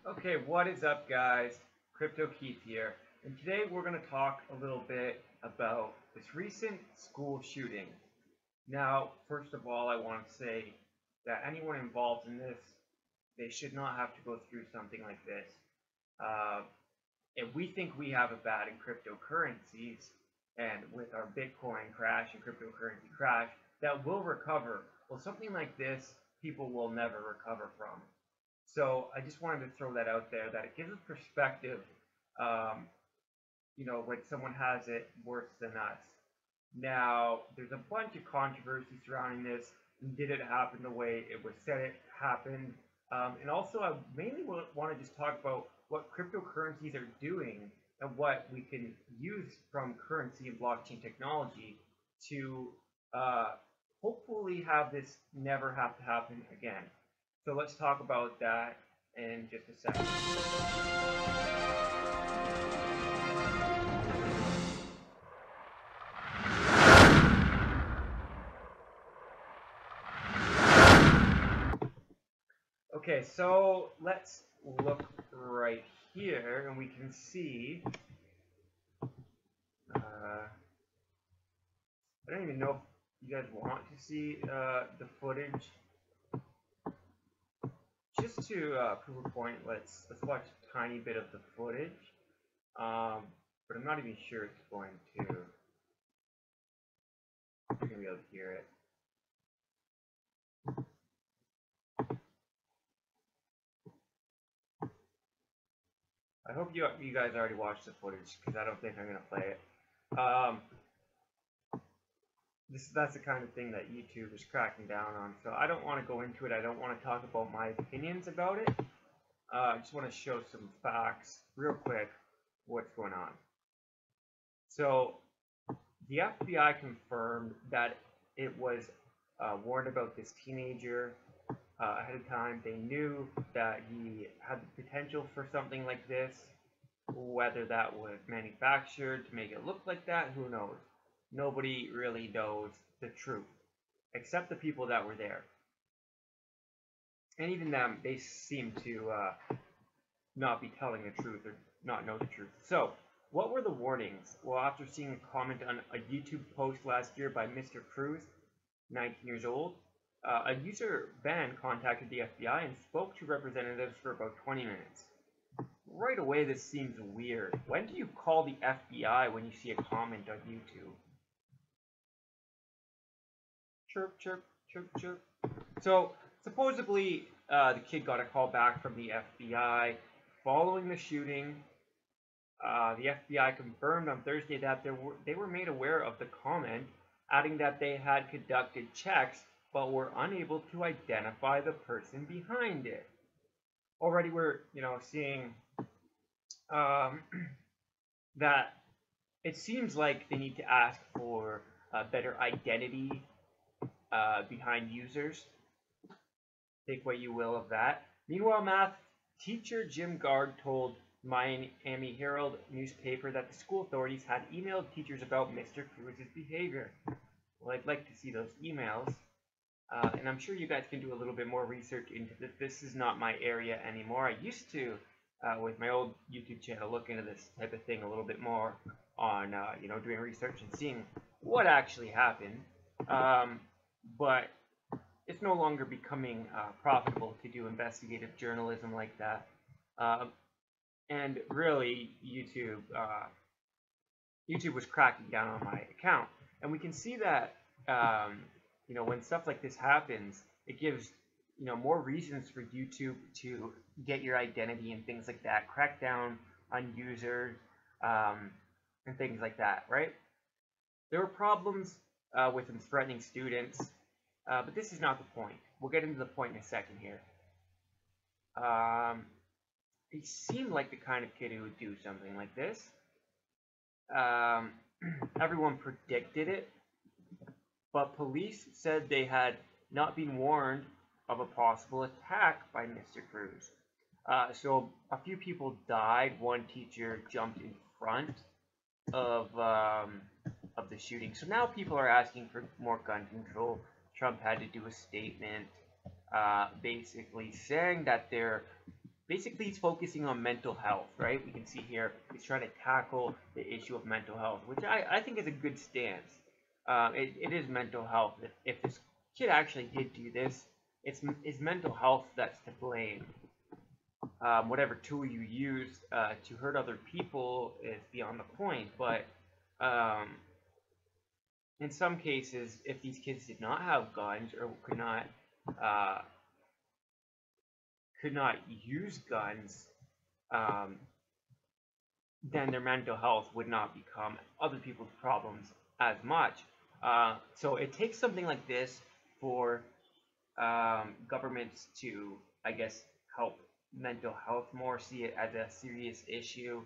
Okay, what is up, guys? Crypto Keith here, and today we're going to talk a little bit about this recent school shooting. Now, first of all, I want to say that anyone involved in this, they should not have to go through something like this. If we think we have it bad in cryptocurrencies, and with our Bitcoin crash and cryptocurrency crash, that will recover. Well, something like this, people will never recover from. So I just wanted to throw that out there, that it gives a perspective, when someone has it worse than us. Now, there's a bunch of controversy surrounding this. Did it happen the way it was said it happened? And also, I mainly want to just talk about what cryptocurrencies are doing and what we can use from currency and blockchain technology to hopefully have this never have to happen again. So let's talk about that in just a second. Okay, so let's look right here and we can see, I don't even know if you guys want to see the footage. Just to prove a point, let's watch a tiny bit of the footage, but I'm not even sure it's going to. You're gonna be able to hear it. I hope you guys already watched the footage, because I don't think I'm gonna play it. That's the kind of thing that YouTube is cracking down on, so I don't want to go into it. I don't want to talk about my opinions about it. I just want to show some facts real quick what's going on. So the FBI confirmed that it was warned about this teenager ahead of time. They knew that he had the potential for something like this. Whether that was manufactured to make it look like that, who knows? Nobody really knows the truth, except the people that were there. And even them, they seem to not be telling the truth or not know the truth. So, what were the warnings? Well, after seeing a comment on a YouTube post last year by Mr. Cruz, 19 years old, a user Ben contacted the FBI and spoke to representatives for about 20 minutes. Right away, this seems weird. When do you call the FBI when you see a comment on YouTube? Chirp, chirp, chirp, chirp. So, supposedly, the kid got a call back from the FBI following the shooting. The FBI confirmed on Thursday that they were made aware of the comment, adding that they had conducted checks but were unable to identify the person behind it. Already we're, seeing that it seems like they need to ask for better identity behind users. Take what you will of that. Meanwhile, math teacher Jim Gard told Miami Herald newspaper that the school authorities had emailed teachers about Mr. Cruz's behavior. Well, I'd like to see those emails. And I'm sure you guys can do a little bit more research into this. This is not my area anymore. I used to, with my old YouTube channel, look into this type of thing a little bit more on, doing research and seeing what actually happened. But it's no longer becoming profitable to do investigative journalism like that. And really, YouTube was cracking down on my account. And we can see that, when stuff like this happens, it gives, more reasons for YouTube to get your identity and things like that, crack down on users, and things like that, right? There were problems with him threatening students, but this is not the point. We'll get into the point in a second here. He seemed like the kind of kid who would do something like this. Everyone predicted it, but police said they had not been warned of a possible attack by Mr. Cruz. So a few people died. One teacher jumped in front of the shooting. So now people are asking for more gun control. Trump had to do a statement basically saying that they're basically he's focusing on mental health, right? We can see here he's trying to tackle the issue of mental health, which I think is a good stance. It is mental health. If this kid actually did do this, it's mental health that's to blame. Whatever tool you use to hurt other people is beyond the point, but in some cases, if these kids did not have guns or could not use guns, then their mental health would not become other people's problems as much. So it takes something like this for governments to, I guess, help mental health more, see it as a serious issue.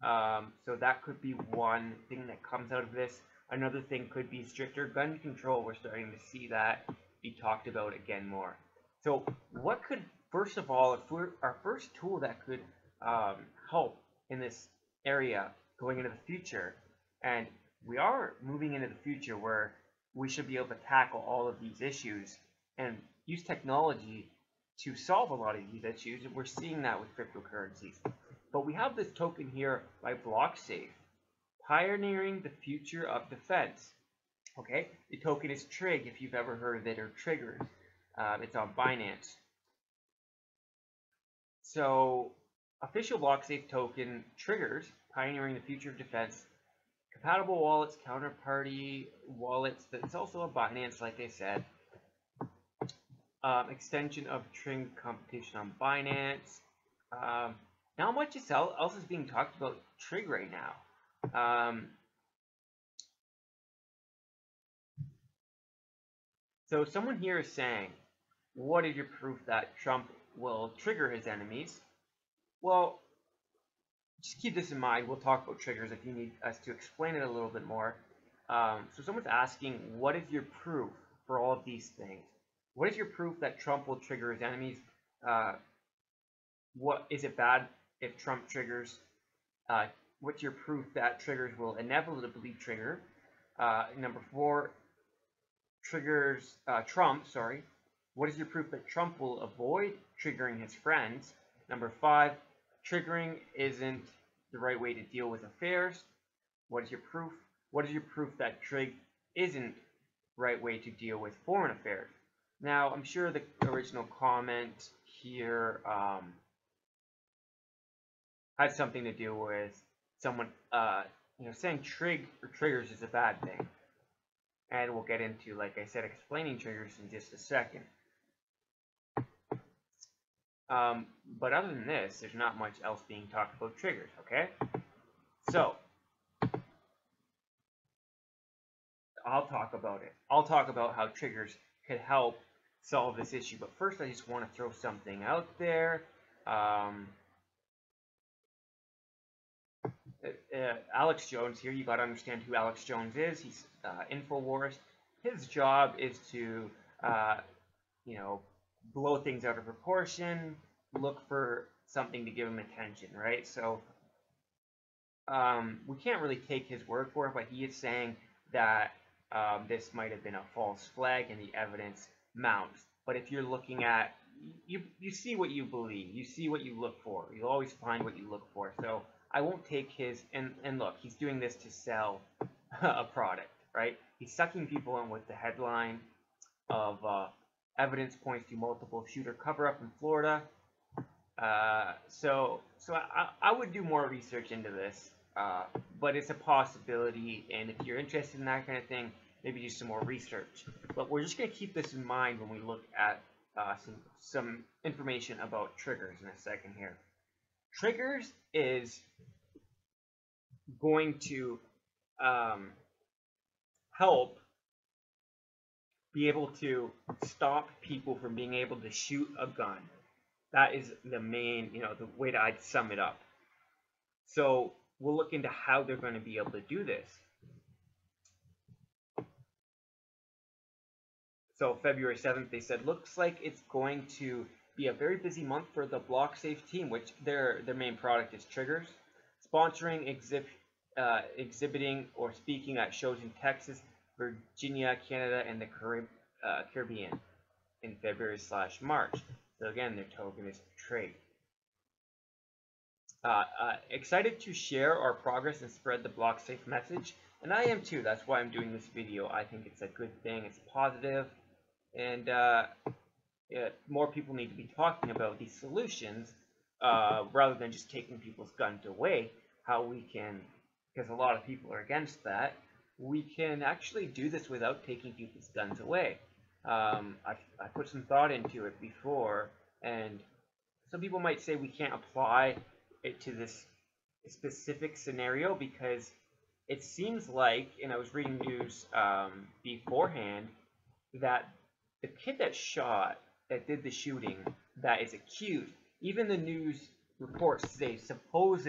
So that could be one thing that comes out of this. Another thing could be stricter gun control. We're starting to see that be talked about again more. So what could, first of all, if we're our first tool that could help in this area going into the future, and we are moving into the future where we should be able to tackle all of these issues and use technology to solve a lot of these issues, and we're seeing that with cryptocurrencies. But we have this token here by BlockSafe, pioneering the future of defense. Okay, the token is TRIG, if you've ever heard of it, or triggers. It's on Binance. So, official BlockSafe token triggers, pioneering the future of defense. Compatible wallets, counterparty wallets. It's also a Binance, like I said. Extension of TRIG competition on Binance. Not much else is being talked about TRIG right now. So someone here is saying, what is your proof that Trump will trigger his enemies? Well, just keep this in mind. We'll talk about triggers if you need us to explain it a little bit more. So someone's asking, what is your proof for all of these things? What is your proof that Trump will trigger his enemies? What is it bad if Trump triggers? What's your proof that triggers will inevitably trigger? Number 4, Trump. What is your proof that Trump will avoid triggering his friends? Number 5, triggering isn't the right way to deal with affairs. What is your proof? What is your proof that TRIG isn't the right way to deal with foreign affairs? Now, I'm sure the original comment here had something to do with someone, saying TRIG or triggers is a bad thing. And we'll get into, like I said, explaining triggers in just a second. But other than this, there's not much else being talked about triggers, okay? So, I'll talk about it. I'll talk about how triggers could help solve this issue. But first, I just want to throw something out there. Alex Jones here, you got to understand who Alex Jones is. He's InfoWars. His job is to, blow things out of proportion, look for something to give him attention, right? So we can't really take his word for it, but he is saying that this might have been a false flag and the evidence mounts. But if you're looking at, you see what you believe, you see what you look for. You'll always find what you look for. So I won't take his, and look, he's doing this to sell a product, right? He's sucking people in with the headline of evidence points to multiple shooter cover-up in Florida. So I would do more research into this, but it's a possibility, and if you're interested in that kind of thing, maybe do some more research. But we're just going to keep this in mind when we look at some information about triggers in a second here. Triggers is going to help be able to stop people from being able to shoot a gun. That is the main, the way that I'd sum it up. So we'll look into how they're going to be able to do this. So February 7th, they said, looks like it's going to be a very busy month for the BlockSafe team, which their main product is triggers, sponsoring, exhibiting, or speaking at shows in Texas, Virginia, Canada, and the Caribbean in February/March. So again, their token is TRIG. Excited to share our progress and spread the block safe message, and I am too. That's why I'm doing this video. I think it's a good thing. It's positive, and more people need to be talking about these solutions rather than just taking people's guns away. How we can, because a lot of people are against that, we can actually do this without taking people's guns away. I put some thought into it before, and some people might say we can't apply it to this specific scenario because it seems like, and I was reading news beforehand, that the kid that did the shooting, that is accused, even the news reports say supposed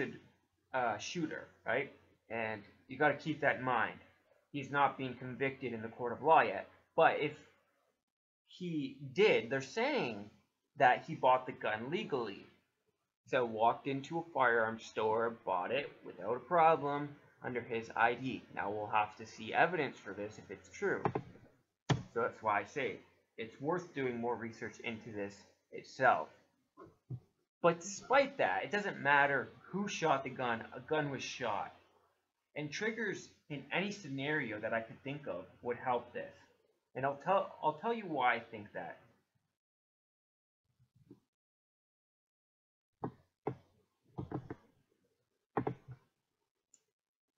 shooter, right? And you got to keep that in mind. He's not being convicted in the court of law yet. But if he did, they're saying that he bought the gun legally. So walked into a firearms store, bought it without a problem under his ID. Now we'll have to see evidence for this if it's true. So that's why I say it's worth doing more research into this itself. But despite that, it doesn't matter who shot the gun. A gun was shot. And triggers in any scenario that I could think of would help this. And I'll tell you why I think that.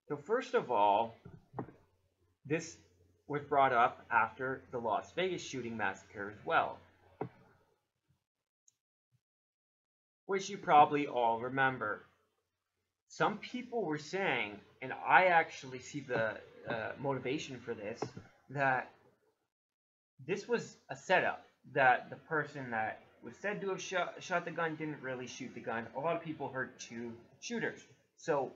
So first of all, this was brought up after the Las Vegas shooting massacre as well, which you probably all remember. Some people were saying, and I actually see the motivation for this, that this was a setup, that the person that was said to have shot the gun didn't really shoot the gun. A lot of people heard two shooters. So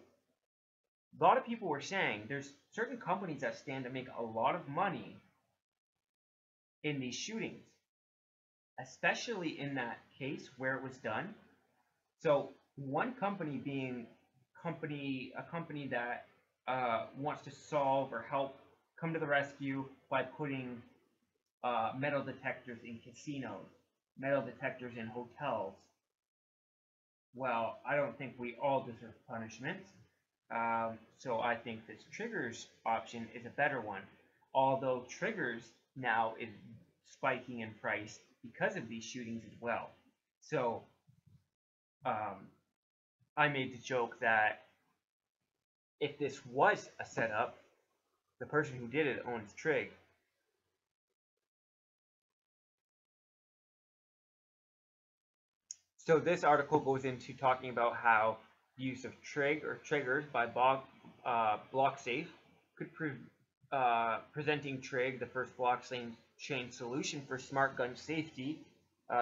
a lot of people were saying there's certain companies that stand to make a lot of money in these shootings, especially in that case where it was done. So one company being a company that wants to solve or help come to the rescue by putting metal detectors in casinos, metal detectors in hotels. Well, I don't think we all deserve punishment. So I think this triggers option is a better one. Although triggers now is spiking in price because of these shootings as well. So I made the joke that if this was a setup, the person who did it owns TRIG. So this article goes into talking about how the use of TRIG or triggers by BlockSafe could presenting TRIG the first blockchain solution for smart gun safety.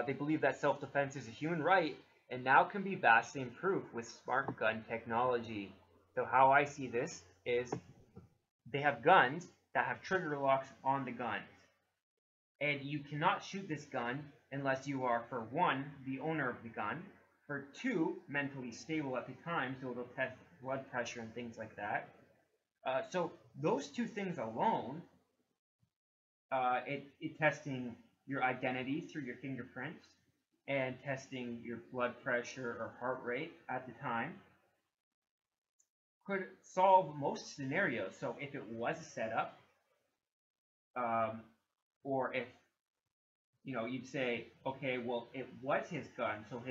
They believe that self-defense is a human right and now can be vastly improved with smart gun technology. So how I see this is they have guns that have trigger locks on the guns. And you cannot shoot this gun unless you are, for one, the owner of the gun, for two, mentally stable at the time, so it'll test blood pressure and things like that. So those two things alone, it testing your identity through your fingerprints and testing your blood pressure or heart rate at the time, could solve most scenarios. So if it was a setup, or if you'd say, okay, well, it was his gun, so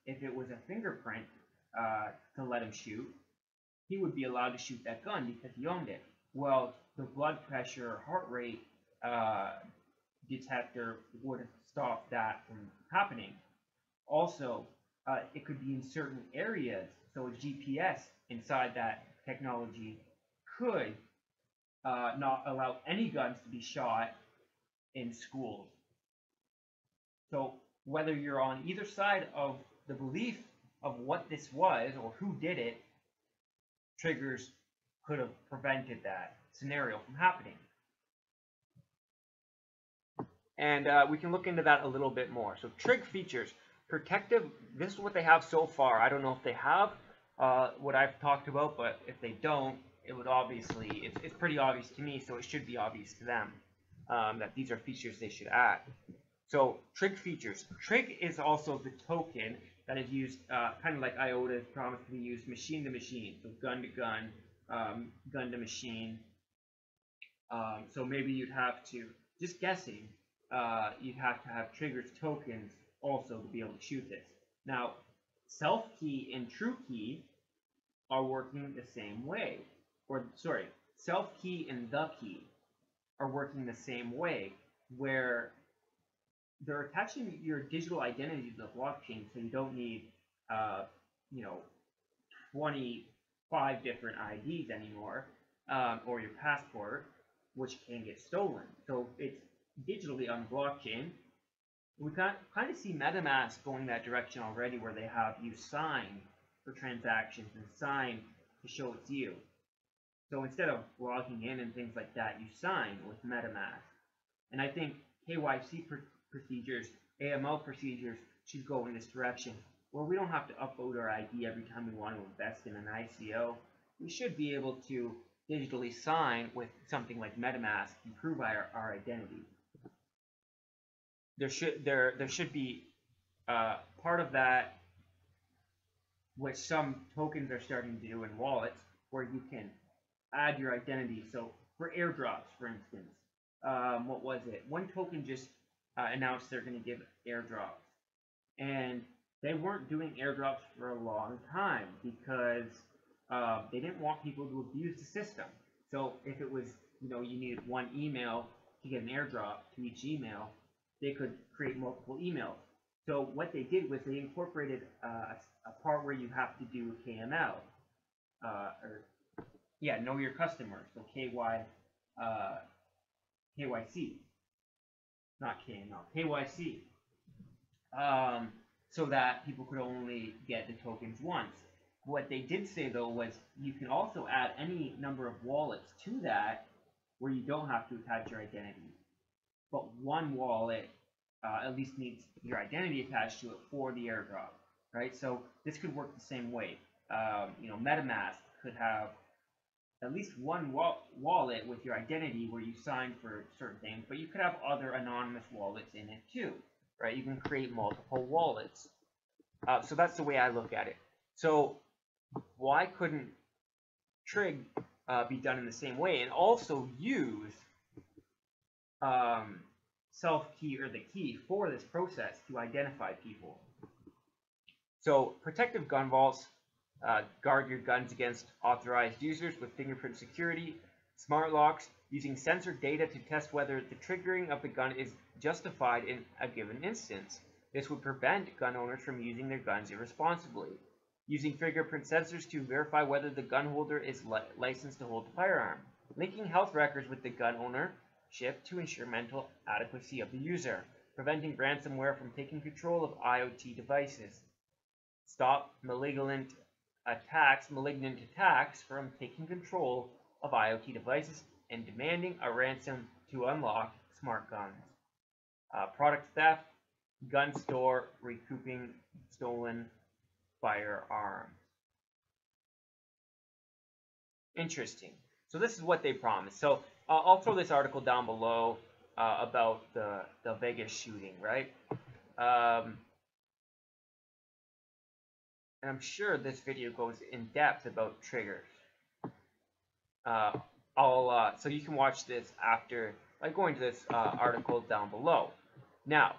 if it was a fingerprint to let him shoot, he would be allowed to shoot that gun because he owned it. Well, the blood pressure or heart rate detector would have stopped that from happening. Also, it could be in certain areas, so a GPS inside that technology could not allow any guns to be shot in schools. So whether you're on either side of the belief of what this was or who did it, triggers could have prevented that scenario from happening. And we can look into that a little bit more. So TRIG features, protective, this is what they have so far. I don't know if they have what I've talked about, but if they don't, it would obviously, it's pretty obvious to me, so it should be obvious to them that these are features they should add. So TRIG features. TRIG is also the token that is used, kind of like IOTA is promised to be used machine to machine, so gun to gun, gun to machine. So maybe you'd have to, just guessing, you'd have to have triggers tokens also to be able to shoot this. Now, self key and true key are working the same way, or sorry, self key and the key are working the same way, where they're attaching your digital identity to the blockchain, so you don't need, 25 different IDs anymore, or your passport, which can get stolen. So it's digitally on the blockchain. We kind of see MetaMask going that direction already, where they have you sign for transactions and sign to show it's you. So instead of logging in and things like that, you sign with MetaMask. And I think KYC procedures, AML procedures should go in this direction, where we don't have to upload our ID every time we want to invest in an ICO. We should be able to digitally sign with something like MetaMask and prove our identity. There should be part of that, which some tokens are starting to do in wallets, where you can add your identity. So for airdrops, for instance, what was it? One token just announced they're going to give airdrops, and they weren't doing airdrops for a long time because they didn't want people to abuse the system. So if it was, you needed one email to get an airdrop to each email, they could create multiple emails. So what they did was they incorporated a part where you have to do KML, know your customer, so KYC, not KML, KYC, so that people could only get the tokens once. What they did say, though, was you can also add any number of wallets to that where you don't have to attach your identity. But one wallet at least needs your identity attached to it for the airdrop, right? So this could work the same way. MetaMask could have at least one wallet with your identity where you sign for certain things, but you could have other anonymous wallets in it too, right? You can create multiple wallets. So that's the way I look at it. So why couldn't TRIG be done in the same way, and also use self-key or the key for this process to identify people? So protective gun vaults guard your guns against authorized users with fingerprint security, smart locks, using sensor data to test whether the triggering of the gun is justified in a given instance. This would prevent gun owners from using their guns irresponsibly. Using fingerprint sensors to verify whether the gun holder is licensed to hold the firearm. Linking health records with the gun ownership to ensure mental adequacy of the user. Preventing ransomware from taking control of IoT devices. Stop malignant attacks from taking control of IoT devices and demanding a ransom to unlock smart guns. Product theft, gun store, recouping stolen firearms. Interesting. So this is what they promised. So I'll throw this article down below about the Vegas shooting, right? And I'm sure this video goes in depth about triggers. So you can watch this after by going to this article down below. Now,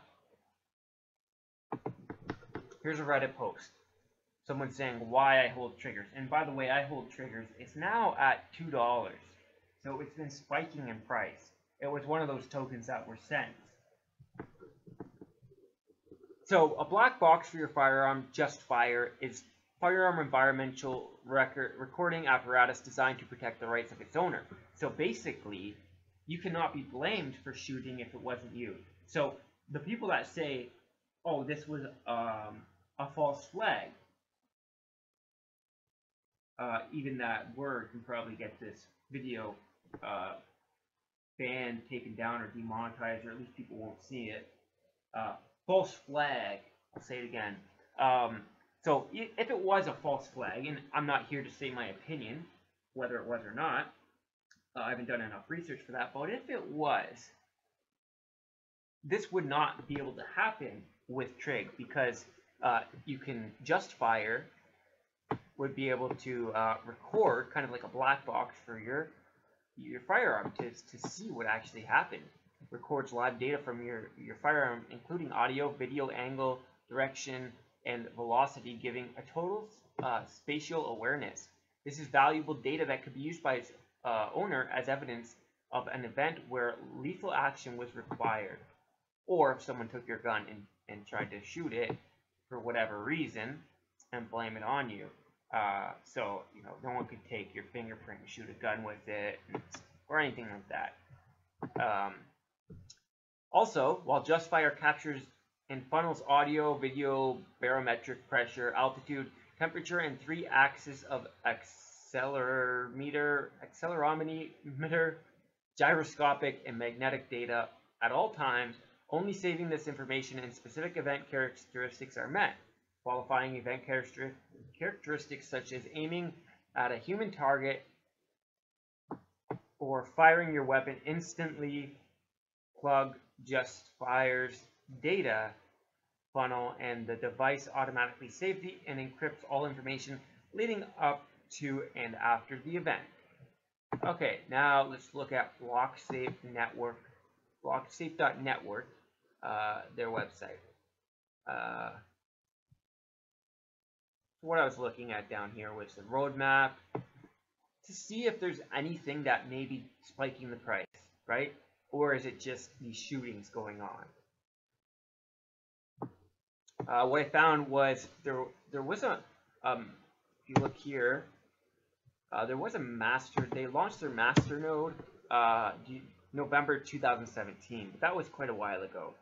here's a Reddit post. Someone saying why I hold triggers. And by the way, I hold triggers. It's now at $2. So it's been spiking in price. It was one of those tokens that were sent. So a black box for your firearm, Just Fire, is firearm environmental recording apparatus designed to protect the rights of its owner. So basically, you cannot be blamed for shooting if it wasn't you. So the people that say, oh, this was a false flag, even that word can probably get this video banned, taken down, or demonetized, or at least people won't see it. False flag, I'll say it again. So if it was a false flag, and I'm not here to say my opinion, whether it was or not, I haven't done enough research for that, but if it was, this would not be able to happen with TRIG because you can Justifier would be able to record kind of like a black box for your firearm to see what actually happened. Records live data from your firearm, including audio, video, angle, direction, and velocity, giving a total spatial awareness. This is valuable data that could be used by its owner as evidence of an event where lethal action was required, or if someone took your gun and tried to shoot it for whatever reason and blame it on you. So, you know, no one could take your fingerprint and shoot a gun with it or anything like that. Also, while Justifier captures and funnels audio, video, barometric pressure, altitude, temperature, and 3 axes of accelerometer, gyroscopic, and magnetic data at all times, only saving this information and specific event characteristics are met. Qualifying event characteristics such as aiming at a human target or firing your weapon instantly plug Justifier's data funnel, and the device automatically saves and encrypts all information leading up to and after the event. Okay, now let's look at BlockSafe Network, BlockSafe.network, their website. What I was looking at down here was the roadmap to see if there's anything that may be spiking the price, right? Or is it just these shootings going on? What I found was there was a, if you look here, there was a master, they launched their master node November 2017, but that was quite a while ago.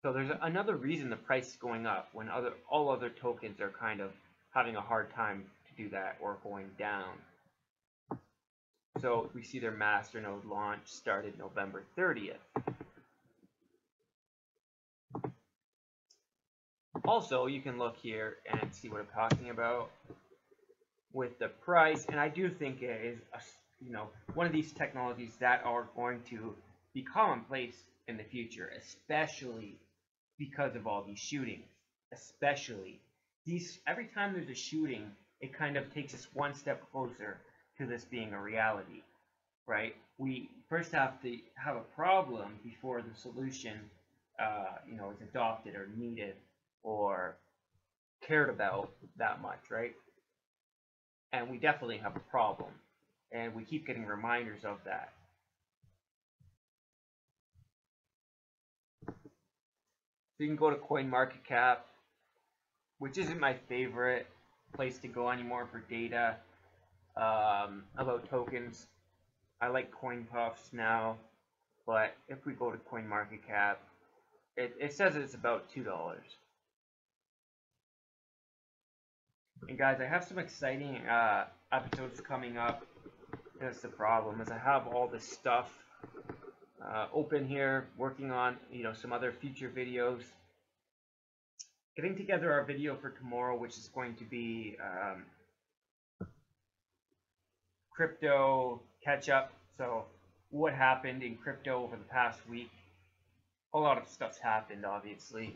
So there's another reason the price is going up when all other tokens are kind of having a hard time to do that or going down. So we see their masternode launch started November 30th. Also, you can look here and see what I'm talking about with the price, and I do think it is one of these technologies that are going to be commonplace in the future, especially because of all these shootings. Every time there's a shooting, it kind of takes us one step closer to this being a reality, right? We first have to have a problem before the solution, is adopted or needed or cared about that much, right? And we definitely have a problem, and we keep getting reminders of that. So you can go to CoinMarketCap, which isn't my favorite place to go anymore for data about tokens. I like CoinPuffs now, but if we go to CoinMarketCap, it says it's about $2. And guys, I have some exciting episodes coming up. That's the problem, is I have all this stuff open here, working on some other future videos. Getting together our video for tomorrow, which is going to be crypto catch up. So what happened in crypto over the past week? A lot of stuff's happened, obviously.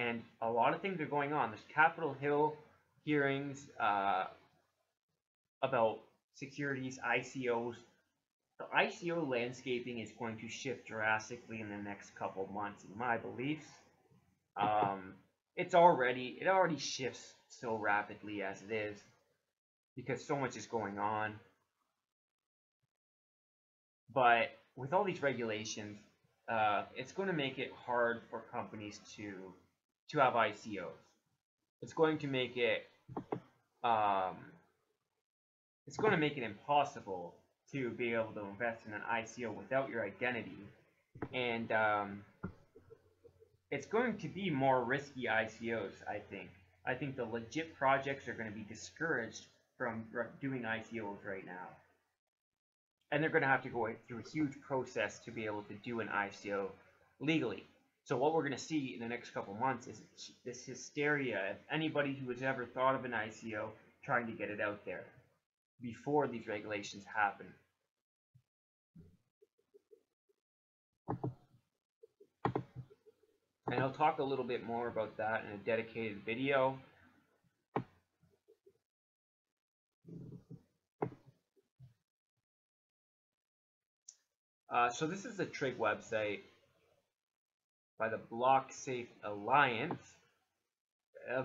And a lot of things are going on. There's Capitol Hill hearings about securities, ICOs. The ICO landscaping is going to shift drastically in the next couple of months, in my beliefs. It already shifts so rapidly as it is, because so much is going on. But with all these regulations, it's going to make it hard for companies to have ICOs. It's going to make it impossible to be able to invest in an ICO without your identity, and it's going to be more risky ICOs. I think the legit projects are going to be discouraged from doing ICOs right now, and they're going to have to go through a huge process to be able to do an ICO legally. So what we're going to see in the next couple months is this hysteria of anybody who has ever thought of an ICO trying to get it out there before these regulations happen. And I'll talk a little bit more about that in a dedicated video. So this is the TRIG website by the BlockSafe Alliance.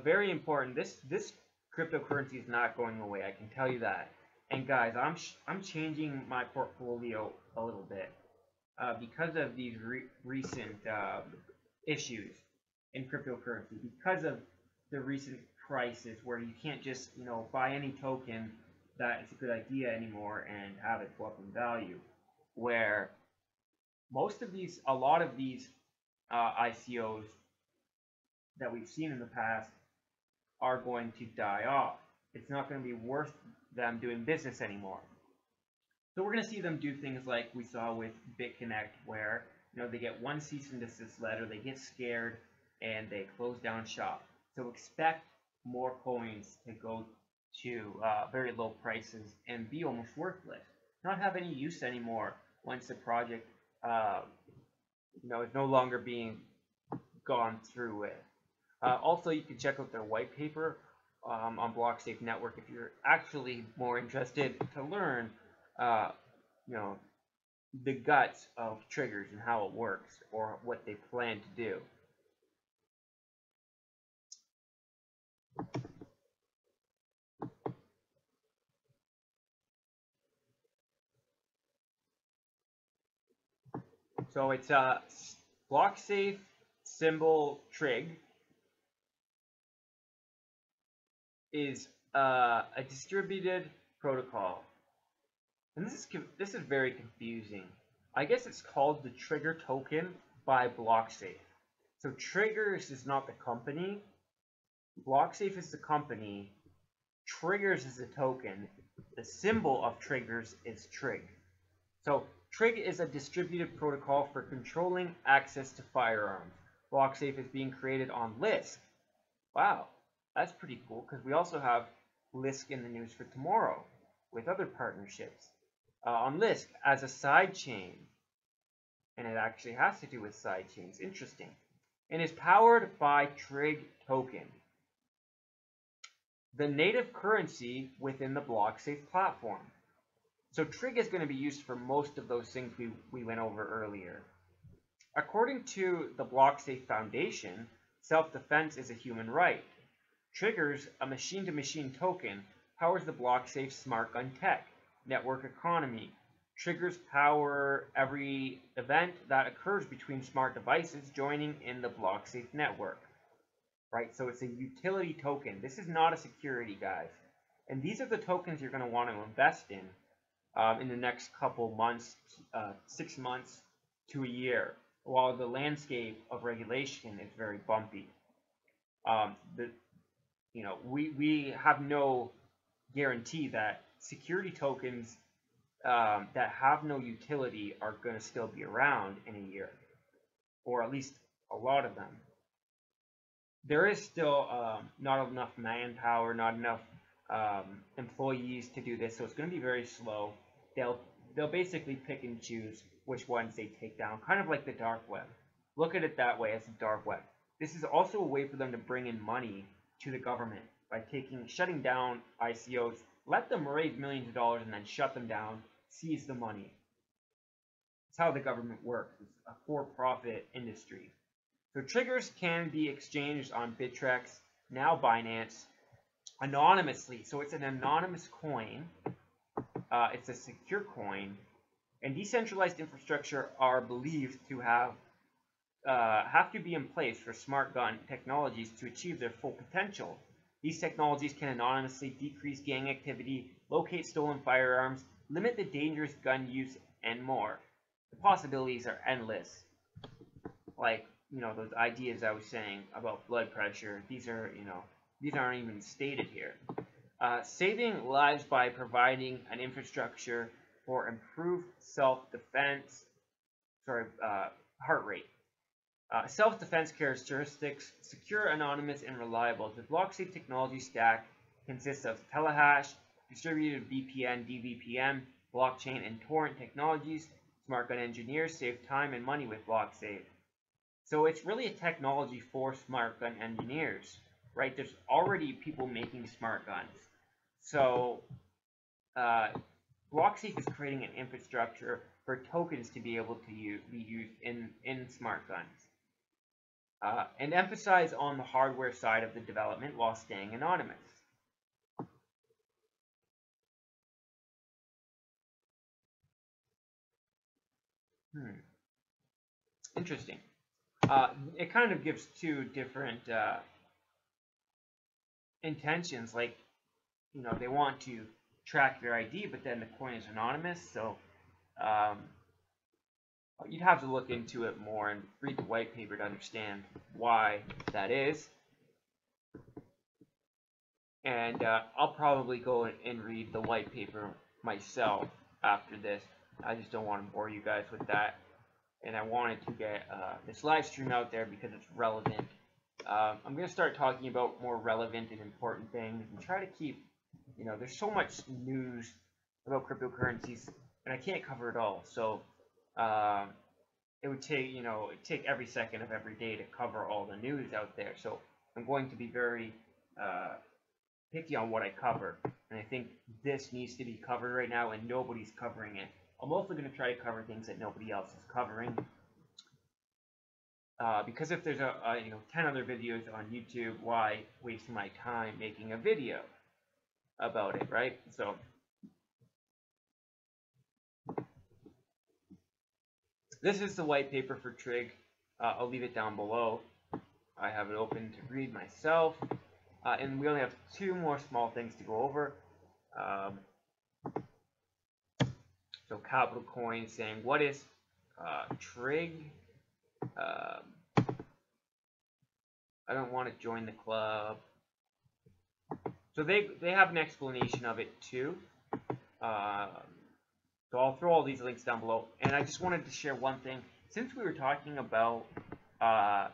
Very important. This cryptocurrency is not going away. I can tell you that. And guys, I'm changing my portfolio a little bit because of these recent issues in cryptocurrency. Because of the recent crisis where you can't just buy any token that it's a good idea anymore and have it go up in value. Where a lot of these ICOs that we've seen in the past are going to die off. It's not going to be worth them doing business anymore. So we're going to see them do things like we saw with BitConnect, where they get one cease and desist letter, they get scared, and they close down shop. So expect more coins to go to very low prices and be almost worthless, not have any use anymore once the project is no longer being gone through with. Also, you can check out their white paper on BlockSafe Network if you're actually more interested to learn, the guts of triggers and how it works or what they plan to do. So it's BlockSafe symbol TRIG is a distributed protocol, and this is very confusing. I guess it's called the Trigger token by BlockSafe. So Triggers is not the company. BlockSafe is the company. Triggers is the token. The symbol of Triggers is TRIG. So TRIG is a distributed protocol for controlling access to firearms. BlockSafe is being created on Lisk. Wow, that's pretty cool, because we also have Lisk in the news for tomorrow with other partnerships. On Lisk as a side chain, and it actually has to do with side chains. Interesting. And is powered by TRIG token, the native currency within the BlockSafe platform. So TRIG is going to be used for most of those things we went over earlier. According to the BlockSafe Foundation, self-defense is a human right. Triggers, a machine-to-machine token, powers the BlockSafe smart gun tech, network economy. Triggers power every event that occurs between smart devices joining in the BlockSafe network. Right, so it's a utility token. This is not a security, guys. And these are the tokens you're going to want to invest in the next couple months, 6 months to a year, while the landscape of regulation is very bumpy. We have no guarantee that security tokens that have no utility are going to still be around in a year, or at least a lot of them. There is still not enough manpower, not enough employees to do this, so it's going to be very slow. They'll basically pick and choose which ones they take down, kind of like the dark web. Look at it that way, as the dark web. This is also a way for them to bring in money to the government by shutting down ICOs, let them raise millions of dollars and then shut them down, seize the money. It's how the government works. It's a for-profit industry. So triggers can be exchanged on Bittrex, now Binance, anonymously. So it's an anonymous coin. It's a secure coin. And decentralized infrastructure are believed to have to be in place for smart gun technologies to achieve their full potential. These technologies can anonymously decrease gang activity, locate stolen firearms, limit the dangerous gun use, and more. The possibilities are endless. Like, those ideas I was saying about blood pressure, these aren't even stated here. Saving lives by providing an infrastructure for improved self-defense, heart rate. Self-defense characteristics: secure, anonymous, and reliable. The BlockSafe technology stack consists of telehash, distributed VPN, DVPN, blockchain, and torrent technologies. Smart gun engineers save time and money with BlockSafe. So it's really a technology for smart gun engineers, right? There's already people making smart guns. So BlockSafe is creating an infrastructure for tokens to be able to be used in smart guns. And emphasize on the hardware side of the development while staying anonymous. Interesting. It kind of gives two different intentions. Like, they want to track your ID, but then the coin is anonymous. So you'd have to look into it more and read the white paper to understand why that is. And I'll probably go and read the white paper myself after this. I just don't want to bore you guys with that. And I wanted to get this live stream out there because it's relevant. I'm going to start talking about more relevant and important things and try to keep, there's so much news about cryptocurrencies and I can't cover it all. So it would take every second of every day to cover all the news out there. So I'm going to be very picky on what I cover. And I think this needs to be covered right now and nobody's covering it. I'm also going to try to cover things that nobody else is covering. Because if there's 10 other videos on YouTube, why waste my time making a video about it, right? So this is the white paper for TRIG. I'll leave it down below. I have it open to read myself. And we only have two more small things to go over. So Capital Coin saying, what is TRIG? I don't want to join the club. So they have an explanation of it too. So I'll throw all these links down below. And I just wanted to share one thing. Since we were talking about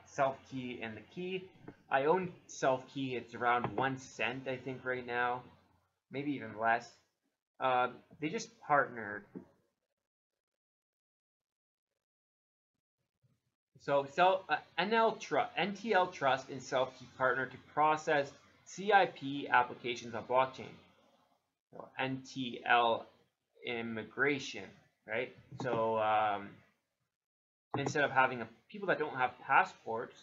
self-key and the key, I own self-key. It's around 1 cent, I think, right now. Maybe even less. They just partnered. So NTL Trust and Self-Key partner to process CIP applications on blockchain. So NTL immigration, right? So instead of having people that don't have passports,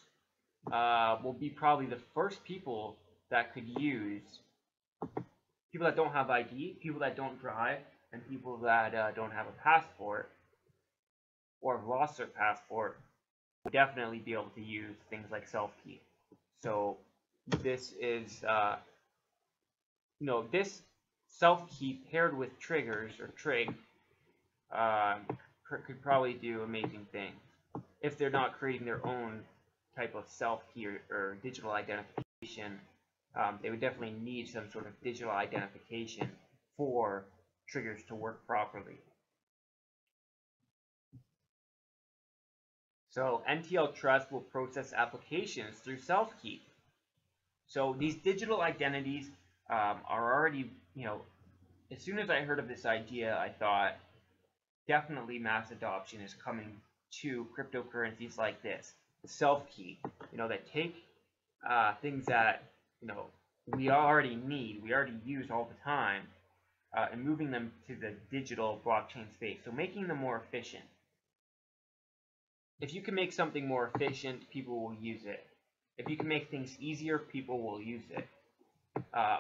will be probably the first people that could use people that don't have ID, people that don't drive, and people that don't have a passport or have lost their passport would definitely be able to use things like self-key. So this is, this self-key paired with triggers or TRIG could probably do amazing things if they're not creating their own type of self-key or digital identification. They would definitely need some sort of digital identification for triggers to work properly. So NTL Trust will process applications through self-key. So these digital identities are already, as soon as I heard of this idea, I thought definitely mass adoption is coming to cryptocurrencies like this. Self-key, that take things that, we already need, we already use all the time, and moving them to the digital blockchain space. So making them more efficient. If you can make something more efficient, people will use it. If you can make things easier, people will use it.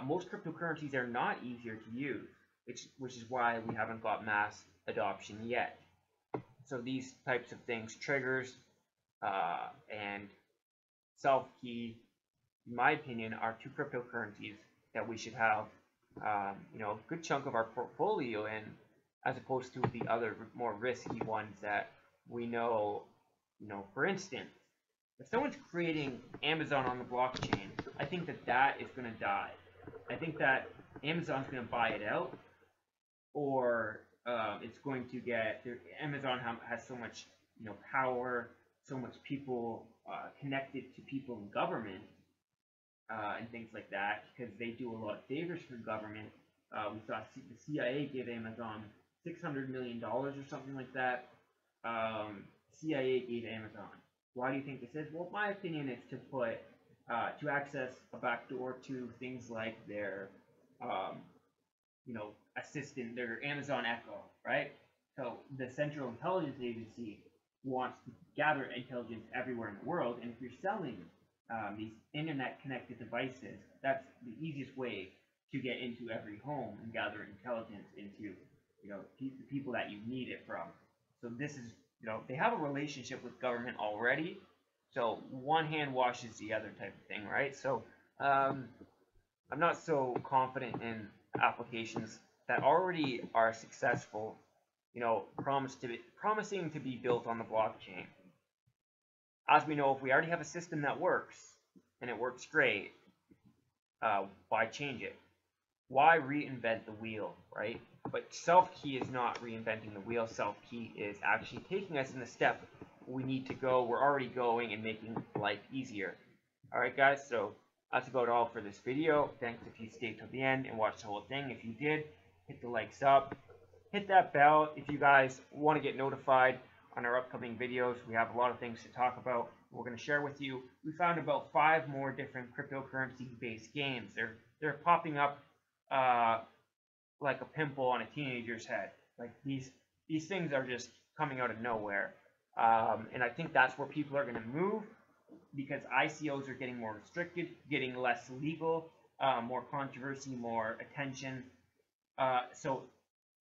Most cryptocurrencies are not easier to use, which is why we haven't got mass adoption yet. So these types of things, triggers and self-key, in my opinion, are two cryptocurrencies that we should have a good chunk of our portfolio in, as opposed to the other more risky ones that we know. For instance, if someone's creating Amazon on the blockchain, I think that is going to die. I think that Amazon's going to buy it out, or it's going to get Amazon has so much power, so much people connected to people in government and things like that, because they do a lot of favors for government. We saw the CIA give Amazon $600 million or something like that. CIA gave Amazon. Why do you think this is? Well, my opinion is to put to access a backdoor to things like their um, assistant, their Amazon Echo, right? So the Central Intelligence Agency wants to gather intelligence everywhere in the world, and if you're selling these internet-connected devices, that's the easiest way to get into every home and gather intelligence into, the people that you need it from. So this is, they have a relationship with government already. So one hand washes the other type of thing, right? So I'm not so confident in applications that already are successful, promising to be built on the blockchain. As we know, if we already have a system that works and it works great, why change it? Why reinvent the wheel, right? But self-key is not reinventing the wheel. Self-key is actually taking us in the step we need to go. We're already going and making life easier. All right, guys. So that's about all for this video. Thanks if you stayed till the end and watched the whole thing. If you did, hit the likes up. Hit that bell if you guys want to get notified on our upcoming videos. We have a lot of things to talk about. We're going to share with you. We found about 5 more different cryptocurrency-based games. They're popping up like a pimple on a teenager's head. Like these things are just coming out of nowhere, and I think that's where people are going to move, because ICOs are getting more restricted, getting less legal, more controversy, more attention. So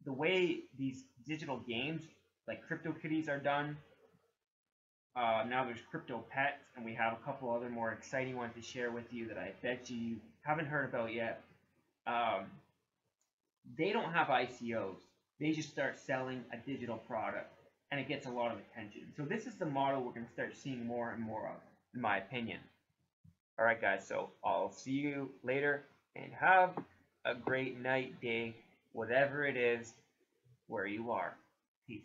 the way these digital games like CryptoKitties are done, now there's Crypto Pets, and we have a couple other more exciting ones to share with you that I bet you haven't heard about yet. They don't have ICOs. They just start selling a digital product, and it gets a lot of attention. So this is the model we're going to start seeing more and more of, in my opinion. All right, guys, so I'll see you later, and have a great night, day, whatever it is, where you are. Peace.